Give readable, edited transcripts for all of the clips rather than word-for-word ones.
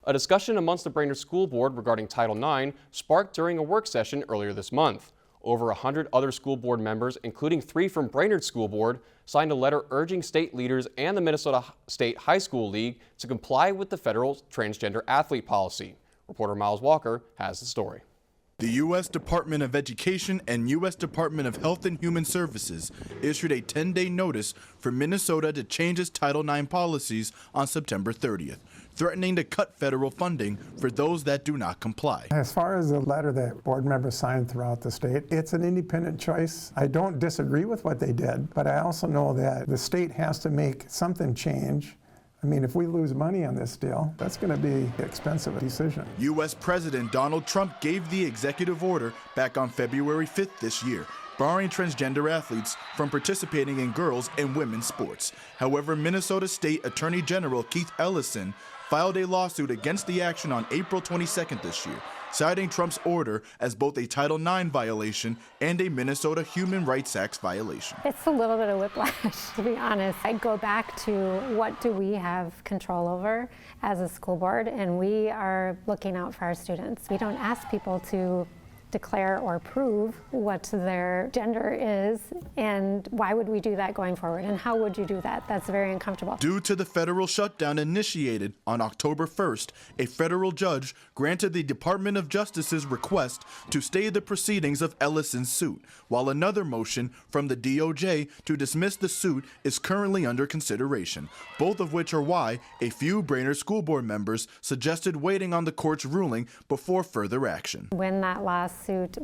A discussion amongst the Brainerd School Board regarding Title IX sparked during a work session earlier this month. Over 100 other school board members, including 3 from Brainerd School Board, signed a letter urging state leaders and the Minnesota State High School League to comply with the federal transgender athlete policy. Reporter Miles Walker has the story. The U.S. Department of Education and U.S. Department of Health and Human Services issued a 10-day notice for Minnesota to change its Title IX policies on September 30th, threatening to cut federal funding for those that do not comply. As far as the letter that board members signed throughout the state, it's an independent choice. I don't disagree with what they did, but I also know that the state has to make something change. I mean, if we lose money on this deal, that's going to be an expensive decision. U.S. President Donald Trump gave the executive order back on February 5th this year, barring transgender athletes from participating in girls' and women's sports. However, Minnesota State Attorney General Keith Ellison filed a lawsuit against the action on April 22nd this year, citing Trump's order as both a Title IX violation and a Minnesota Human Rights Act violation. It's a little bit of whiplash, to be honest. I'd go back to what do we have control over as a school board, and we are looking out for our students. We don't ask people to declare or prove what their gender is, and why would we do that going forward, and how would you do that? That's very uncomfortable. Due to the federal shutdown initiated on October 1st, a federal judge granted the Department of Justice's request to stay the proceedings of Ellison's suit, while another motion from the DOJ to dismiss the suit is currently under consideration, both of which are why a few Brainerd School Board members suggested waiting on the court's ruling before further action. When that lawsuit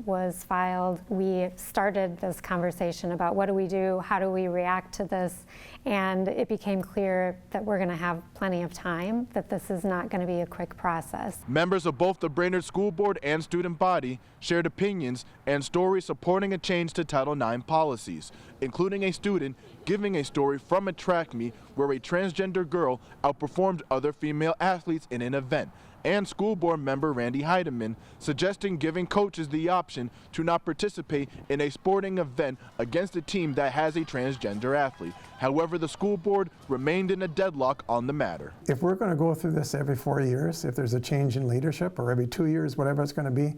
was filed, we started this conversation about what do we do, how do we react to this, and it became clear that we're going to have plenty of time, that this is not going to be a quick process. Members of both the Brainerd School Board and student body shared opinions and stories supporting a change to Title IX policies, including a student giving a story from a track meet where a transgender girl outperformed other female athletes in an event, and school board member Randy Heidemann suggesting giving coaches the option to not participate in a sporting event against a team that has a transgender athlete. However, the school board remained in a deadlock on the matter. If we're going to go through this every 4 years, if there's a change in leadership, or every 2 years, whatever it's going to be,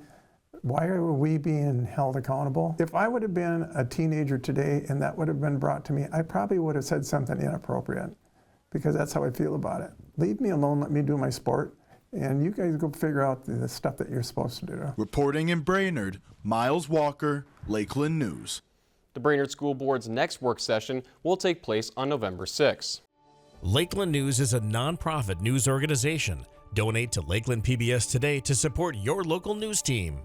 why are we being held accountable? If I would have been a teenager today and that would have been brought to me, I probably would have said something inappropriate, because that's how I feel about it. Leave me alone, let me do my sport, and you guys go figure out the stuff that you're supposed to do. Reporting in Brainerd, Miles Walker, Lakeland News. The Brainerd School Board's next work session will take place on November 6. Lakeland News is a nonprofit news organization. Donate to Lakeland PBS today to support your local news team.